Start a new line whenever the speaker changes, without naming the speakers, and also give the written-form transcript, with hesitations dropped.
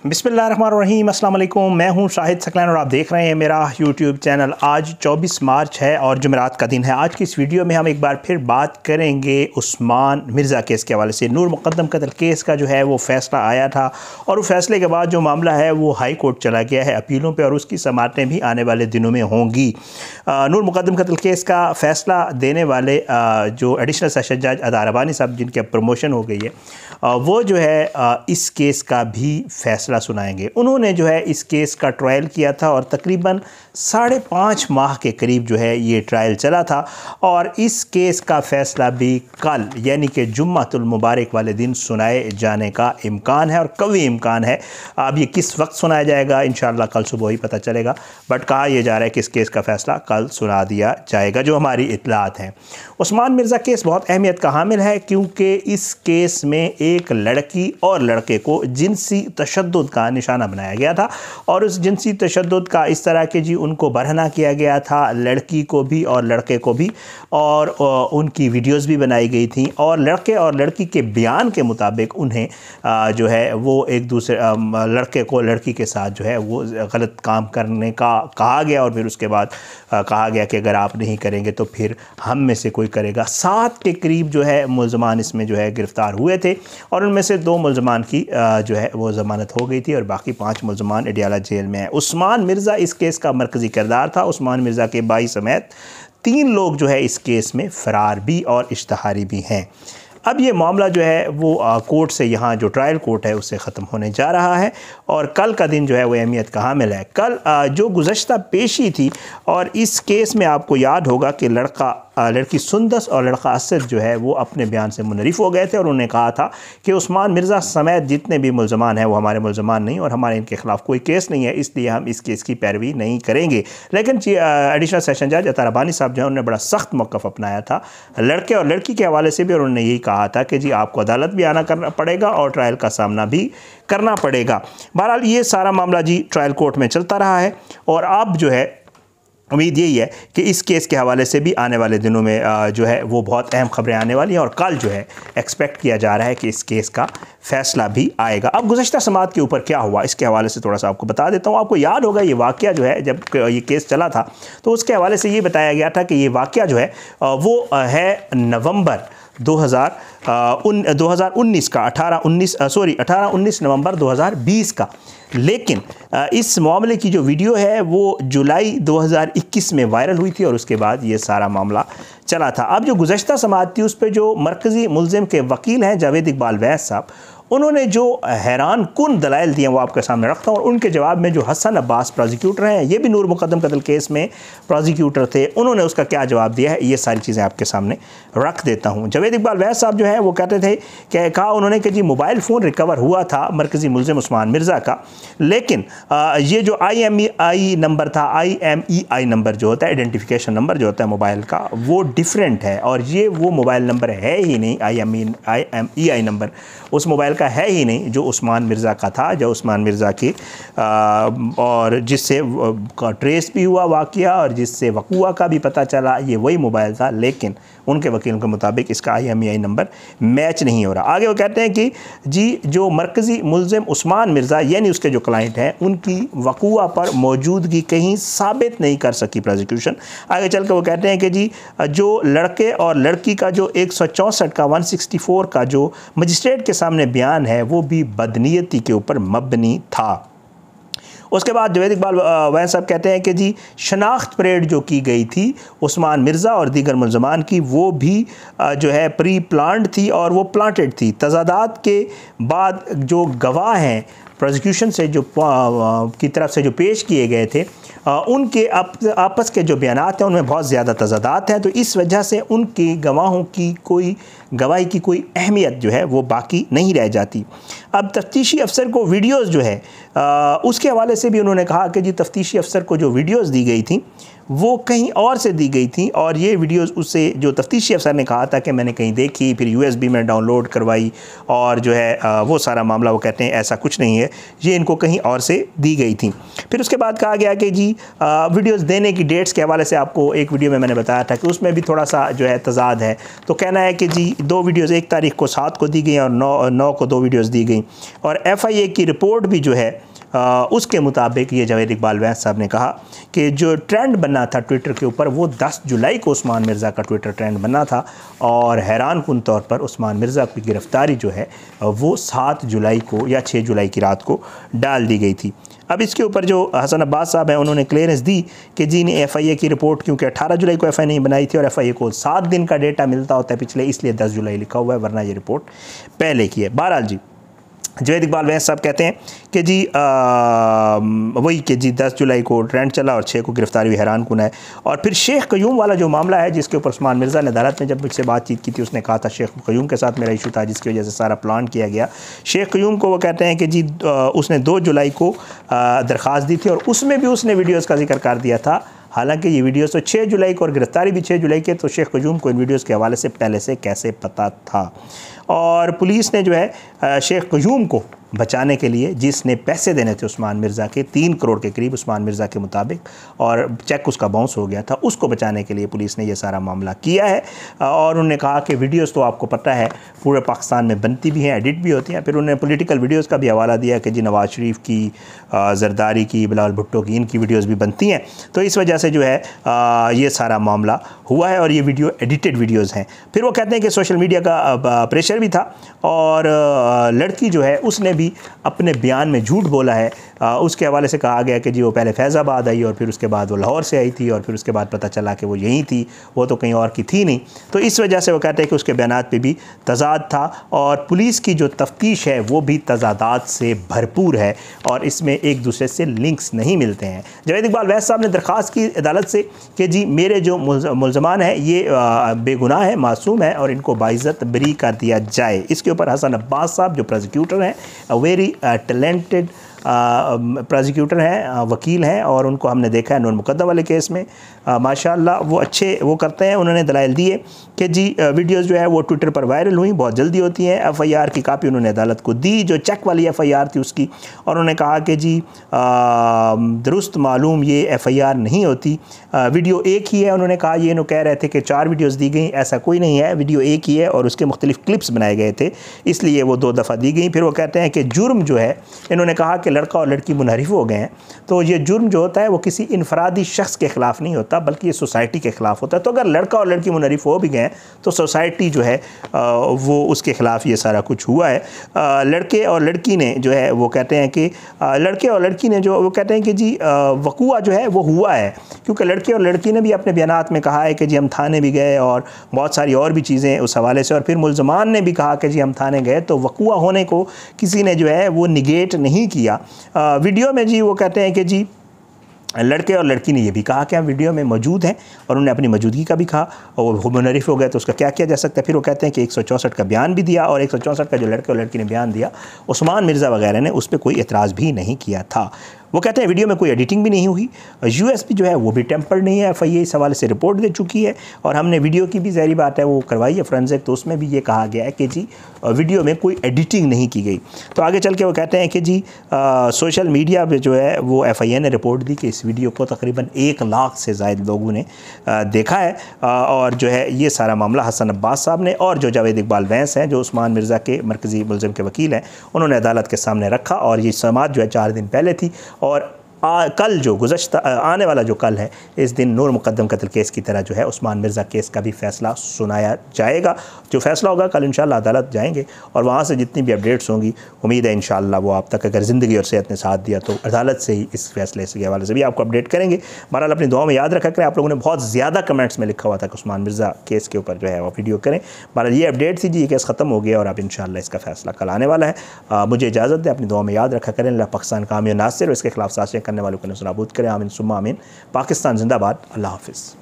बिस्मिल्लाहिर्रहमानिर्रहीम, अस्सलाम वालेकुम। मैं हूं शाहिद सकलैन और आप देख रहे हैं मेरा यूट्यूब चैनल। आज 24 मार्च है और जुमेरात का दिन है। आज की इस वीडियो में हम एक बार फिर बात करेंगे उस्मान मिर्ज़ा केस के हवाले से। नूर मुक़द्दम कत्ल केस का जो है वो फ़ैसला आया था और उस फैसले के बाद जो मामला है वो हाई कोर्ट चला गया है अपीलों पर और उसकी समाअतें भी आने वाले दिनों में होंगी। नूर मुक़द्दम कत्ल केस का फ़ैसला देने वाले जो एडिशनल सेशन जज अदा रबानी साहब, जिनकी अब प्रमोशन हो गई है, वो जो है इस केस का भी फ़ैसला सुनाएंगे। उन्होंने जो है इस केस का ट्रायल किया था और तकरीबन 5.5 माह के करीब जो है ये ट्रायल चला था और इस केस का फ़ैसला भी कल यानी कि जुम्मतुल मुबारक वाले दिन सुनाए जाने का इम्कान है और कवी इम्कान है। अब ये किस वक्त सुनाया जाएगा इंशाअल्लाह कल सुबह ही पता चलेगा, बट कहा यह जा रहा है कि इस केस का फ़ैसला कल सुना दिया जाएगा, जो हमारी इत्तलात हैं। उस्मान मिर्ज़ा केस बहुत अहमियत का हामिल है क्योंकि इस केस में एक लड़की और लड़के को जिनसी तशद्दुद का निशाना बनाया गया था और उस जिनसी तशद्दुद का इस तरह के जी उनको बरहना किया गया था, लड़की को भी और लड़के को भी, और उनकी वीडियोस भी बनाई गई थी और लड़के और लड़की के बयान के मुताबिक उन्हें जो है वो एक दूसरे लड़के को लड़की के साथ जो है वो गलत काम करने का कहा गया और फिर उसके बाद कहा गया कि अगर आप नहीं करेंगे तो फिर हम में से कोई करेगा। 7 के करीब जो है मुल्ज़मान इसमें जो है गिरफ़्तार हुए थे और उनमें से 2 मुल्ज़मान की जो है वो ज़मानत हो गई थी और बाकी 5 मुल्ज़मान अडियाला जेल में हैं। उस्मान मिर्ज़ा इस केस का मरकज़ी किरदार था। उस्मान मिर्ज़ा के भाई समेत 3 लोग जो है इस केस में फ़रार भी और इश्तहारी भी हैं। अब ये मामला जो है वो कोर्ट से, यहाँ जो ट्रायल कोर्ट है उससे ख़त्म होने जा रहा है और कल का दिन जो है वो अहमियत का हामिल है। कल जो गुज़श्ता पेशी थी और इस केस में आपको याद होगा कि लड़की सुंदस और लड़का असद जो है वो अपने बयान से मुनरिफ हो गए थे और उन्होंने कहा था कि उस्मान मिर्ज़ा समेत जितने भी मुल्ज़मान हैं वो हमारे मुल्ज़मान नहीं और हमारे इनके ख़िलाफ़ कोई केस नहीं है, इसलिए हम इस केस की पैरवी नहीं करेंगे। लेकिन एडिशनल सेशन जज अता रबानी साहब जो है उन्होंने बड़ा सख्त मौक़िफ़ अपनाया था लड़के और लड़की के हवाले से भी, और उन्होंने यही कहा था कि जी आपको अदालत भी आना करना पड़ेगा और ट्रायल का सामना भी करना पड़ेगा। बहरहाल ये सारा मामला जी ट्रायल कोर्ट में चलता रहा है और अब जो है उम्मीद यही है कि इस केस के हवाले से भी आने वाले दिनों में जो है वो बहुत अहम खबरें आने वाली हैं और कल जो है एक्सपेक्ट किया जा रहा है कि इस केस का फ़ैसला भी आएगा। अब गुज़श्ता समाअत के ऊपर क्या हुआ इसके हवाले से थोड़ा सा आपको बता देता हूँ। आपको याद होगा ये वाक़या जो है जब ये केस चला था तो उसके हवाले से ये बताया गया था कि ये वाक़या जो है वो है नवंबर 2019 का 18-19 नवंबर 2020 का। लेकिन इस मामले की जो वीडियो है वो जुलाई 2021 में वायरल हुई थी और उसके बाद ये सारा मामला चला था। अब जो गुज़श्ता समाअत थी उस पर जो मरकज़ी मुल्ज़िम के वकील हैं जावेद इकबाल वैस साहब, उन्होंने जो हैरान कुन दलाइल दिए वो आपके सामने रखता हूँ और उनके जवाब में जो हसन अब्बास प्रोसिक्यूटर हैं, ये भी नूर मुक़द्दम कत्ल केस में प्रोसिक्यूटर थे, उन्होंने उसका क्या जवाब दिया है ये सारी चीज़ें आपके सामने रख देता हूँ। जावेद इकबाल वैस साहब जो है वो कहते थे कि कहा उन्होंने कि जी मोबाइल फ़ोन रिकवर हुआ था मरकज़ी मुल्ज़िम उस्मान मिर्ज़ा का, लेकिन ये जो IMEI नंबर था, IMEI नंबर जो होता है आइडेंटिफिकेशन नंबर जो होता है मोबाइल का, वो डिफरेंट है और ये वो मोबाइल नंबर है ही नहीं। IMEI नंबर उस मोबाइल का है ही नहीं जो उस्मान मिर्ज़ा का था, जो उस्मान मिर्ज़ा की और जिससे ट्रेस भी हुआ वाक़या और जिससे वक़ूआ का भी पता चला ये वही मोबाइल था, लेकिन उनके वकील के मुताबिक इसका IMEI नंबर मैच नहीं हो रहा। आगे वो कहते हैं कि जी जो मरकज़ी मुल्ज़िम उस्मान मिर्ज़ा यानी उसके जो क्लाइंट हैं उनकी वक़ूआ पर मौजूदगी कहीं साबित नहीं कर सकी प्रोसिक्यूशन। आगे चल के वो कहते हैं कि जी जो लड़के और लड़की का जो 164 का 164 का जो मजिस्ट्रेट के सामने बयान है वो भी बदनीयती के ऊपर मबनी था। उसके बाद जावेद इकबाल वैस साहब कहते हैं कि जी शनाख्त परेड जो की गई थी उस्मान मिर्ज़ा और दीगर मुल्ज़मान की वो भी जो है प्री प्लान्ड थी और वो प्लांटेड थी। तज़ादात के बाद जो गवाह हैं प्रोसिक्यूशन से जो की तरफ से जो पेश किए गए थे उनके आपस के जो बयानात हैं उनमें बहुत ज़्यादा तज़ादात हैं, तो इस वजह से उनकी गवाहों की गवाही की कोई अहमियत जो है वो बाकी नहीं रह जाती। अब तफ्तीशी अफसर को वीडियोज़ जो है उसके हवाले से भी उन्होंने कहा कि जी तफ्तीशी अफसर को जो वीडियोज़ दी गई थी वो कहीं और से दी गई थी और ये वीडियोस उससे जो तफ्तीशी अफसर ने कहा था कि मैंने कहीं देखी, फिर यूएसबी में डाउनलोड करवाई और जो है वो सारा मामला वो कहते हैं ऐसा कुछ नहीं है, ये इनको कहीं और से दी गई थी। फिर उसके बाद कहा गया कि जी वीडियोस देने की डेट्स के हवाले से आपको एक वीडियो में मैंने बताया था कि उसमें भी थोड़ा सा जो है तजाद है। तो कहना है कि जी 2 वीडियोस 1 तारीख को 7 को दी गई और 9 को 2 वीडियोस दी गई और FIA की रिपोर्ट भी जो है उसके मुताबिक ये जावेद इकबाल वैस साहब ने कहा कि जो ट्रेंड बना था ट्विटर के ऊपर वो 10 जुलाई को उस्मान मिर्ज़ा का ट्विटर ट्रेंड बना था और हैरान कुन तौर पर उस्मान मिर्ज़ा की गिरफ़्तारी जो है वो 7 जुलाई को या 6 जुलाई की रात को डाल दी गई थी। अब इसके ऊपर जो हसन अब्बास साहब हैं उन्होंने क्लियरेंस दी कि जी ने FIA की रिपोर्ट क्योंकि 18 जुलाई को FIA नहीं बनाई थी और FIA को 7 दिन का डेटा मिलता होता है पिछले, इसलिए 10 जुलाई लिखा हुआ है, वरना ये रिपोर्ट पहले की है। बहरहाल जी जावेद इकबाल वैस साहब कहते हैं कि जी वही कि जी 10 जुलाई को ट्रेंड चला और 6 को गिरफ्तारी हुई, हैरान कुन है। और फिर शेख क़यूम वाला जो मामला है जिसके ऊपर उस्मान मिर्ज़ा ने अदालत में जब मुझसे बातचीत की थी उसने कहा था शेख क़यूम के साथ मेरा इशू था जिसकी वजह से सारा प्लान किया गया। शेख क़यूम को वो कहते हैं कि जी उसने 2 जुलाई को दरख्वास्त दी थी और उसमें भी उसने वीडियोज़ का जिक्र कर दिया था, हालांकि ये वीडियोस तो 6 जुलाई को और गिरफ्तारी भी 6 जुलाई के, तो शेख क़यूम को इन वीडियोस के हवाले से पहले से कैसे पता था। और पुलिस ने जो है शेख क़यूम को बचाने के लिए, जिसने पैसे देने थे उस्मान मिर्ज़ा के 3 करोड़ के करीब उस्मान मिर्ज़ा के मुताबिक, और चेक उसका बाउंस हो गया था, उसको बचाने के लिए पुलिस ने यह सारा मामला किया है। और उन्होंने कहा कि वीडियोस तो आपको पता है पूरे पाकिस्तान में बनती भी हैं, एडिट भी होती हैं। फिर उन्होंने पॉलिटिकल वीडियोस का भी हवाला दिया कि जी नवाज़ शरीफ की, जरदारी की, बिलावल भुट्टो की, इनकी वीडियोज़ भी बनती हैं। तो इस वजह से जो है ये सारा मामला हुआ है और ये वीडियो एडिटेड वीडियोज़ हैं। फिर वो कहते हैं कि सोशल मीडिया का प्रेशर भी था और लड़की जो है उसने भी अपने बयान में झूठ बोला है। उसके हवाले से कहा गया कि जी वो पहले फैज़ाबाद आई और फिर उसके बाद वो लाहौर से आई थी और फिर उसके बाद पता चला कि वो यहीं थी, वो तो कहीं और की थी नहीं। तो इस वजह से वो कहते हैं कि उसके बयानात पे भी तज़ाद था और पुलिस की जो तफ्तीश है वो भी तज़ादात से भरपूर है और इसमें एक दूसरे से लिंक्स नहीं मिलते हैं। जावेद इकबाल वैस साहब ने दरख्वास्त की अदालत से कि जी मेरे जो मुल्ज़मान हैं ये बेगुनाह है, मासूम है और इनको बाइज़्ज़त बरी कर दिया जाए। इसके ऊपर हसन अब्बास साहब जो प्रोसिक्यूटर हैं, वेरी टैलेंटेड प्रोसिक्यूटर हैं, वकील हैं और उनको हमने देखा है नूर मुकद्दम वाले केस में माशाअल्लाह वो अच्छे वो करते हैं। उन्होंने दलाइल दिए कि जी वीडियोज़ जो है वो ट्विटर पर वायरल हुई, बहुत जल्दी होती हैं। FIR की कापी उन्होंने अदालत को दी, जो चेक वाली FIR थी उसकी, और उन्होंने कहा कि जी दुरुस्त मालूम ये FIR नहीं होती, वीडियो एक ही है। उन्होंने कहा, ये कह रहे थे कि 4 वीडियोज़ दी गई, ऐसा कोई नहीं है, वीडियो एक ही है और उसके मुख्तलिफ क्लिप्स बनाए गए थे, इसलिए वो 2 दफ़ा दी गई। फिर वो कहते हैं कि जुर्म जो है, इन्होंने कहा कि लड़का और लड़की मुनहरिफ हो गए हैं, तो ये जुर्म जो होता है वो किसी इनफरादी शख्स के ख़िलाफ़ नहीं होता बल्कि ये सोसाइटी के ख़िलाफ़ होता है। तो अगर लड़का और लड़की मुनहरिफ हो भी गए तो सोसाइटी जो है वो उसके ख़िलाफ़ ये सारा कुछ हुआ है। लड़के और लड़की ने जो है वो कहते हैं कि लड़के और लड़की ने जो वो कहते हैं कि जी वक़ूआ जो है वो हुआ है, क्योंकि लड़के और लड़की ने भी अपने बयानात में कहा है कि जी हम थाने भी गए और बहुत सारी और भी चीज़ें उस हवाले से, और फिर मुल्ज़मान ने भी कहा कि जी हम थाने गए, तो वक़ूआ होने को किसी ने जो है वो निगेट नहीं किया। वीडियो में जी वो कहते हैं कि जी लड़के और लड़की ने ये भी कहा कि हम वीडियो में मौजूद हैं और उन्होंने अपनी मौजूदगी का भी कहा और वो मुनहरिफ हो गए तो उसका क्या किया जा सकता है। फिर वो कहते हैं कि 164 का बयान भी दिया और 164 का जो लड़के और लड़की ने बयान दिया, उस्मान मिर्ज़ा वगैरह ने उस पर कोई एतराज़ भी नहीं किया था। वो कहते हैं वीडियो में कोई एडिटिंग भी नहीं हुई, USB जो है वो भी टेम्पर्ड नहीं है, FIA इस हवाले से रिपोर्ट दे चुकी है और हमने वीडियो की भी ज़ाहिर बात है वो करवाई है फोरेंसिक, तो उसमें भी ये कहा गया है कि जी वीडियो में कोई एडिटिंग नहीं की गई। तो आगे चल के वो कहते हैं कि जी सोशल मीडिया पे जो है वो FIA ने रिपोर्ट दी कि इस वीडियो को तकरीबन 1 लाख से ज़ायद लोगों ने देखा है और जो है ये सारा मामला हसन अब्बास साहब ने और जो जावेद इकबाल वैस हैं जो उस्मान मिर्ज़ा के मरकज़ी मुल्ज़िम के वकील हैं, उन्होंने अदालत के सामने रखा और ये समात जो है 4 दिन पहले थी और कल जो गुज़श्ता आने वाला जो कल है, इस दिन नूर मुकद्दम कत्ल केस की तरह जो है उस्मान मिर्ज़ा केस का भी फ़ैसला सुनाया जाएगा। जो फ़ैसला होगा कल इंशाअल्लाह अदालत जाएंगे और वहाँ से जितनी भी अपडेट्स होंगी उम्मीद है इंशाअल्लाह वो आप तक, अगर ज़िंदगी और सेहत ने साथ दिया तो अदालत से ही इस फ़ैसले के हवाले से भी आपको अपडेट करेंगे। बहरहाल अपनी दुआ में याद रखा करें, आप लोगों ने बहुत ज़्यादा कमेंट्स में लिखा हुआ था कि उस्मान मिर्ज़ा केस के ऊपर जो है वो वीडियो करें। बहरहाल ये अपडेट थी जी, ये केस ख़त्म हो गया और अब इंशाअल्लाह इसका फ़ैसला कल आने वाला है। मुझे इजाज़त दें, अपनी दुआ में याद रखा करें। अल्लाह पाकिस्तान कामयाब नासिर और इसके खिलाफ साजिशें करने वालों को नज़र नाबूद करें। आमीन सुम्मा आमीन। पाकिस्तान जिंदाबाद। अल्लाह हाफ़िज़।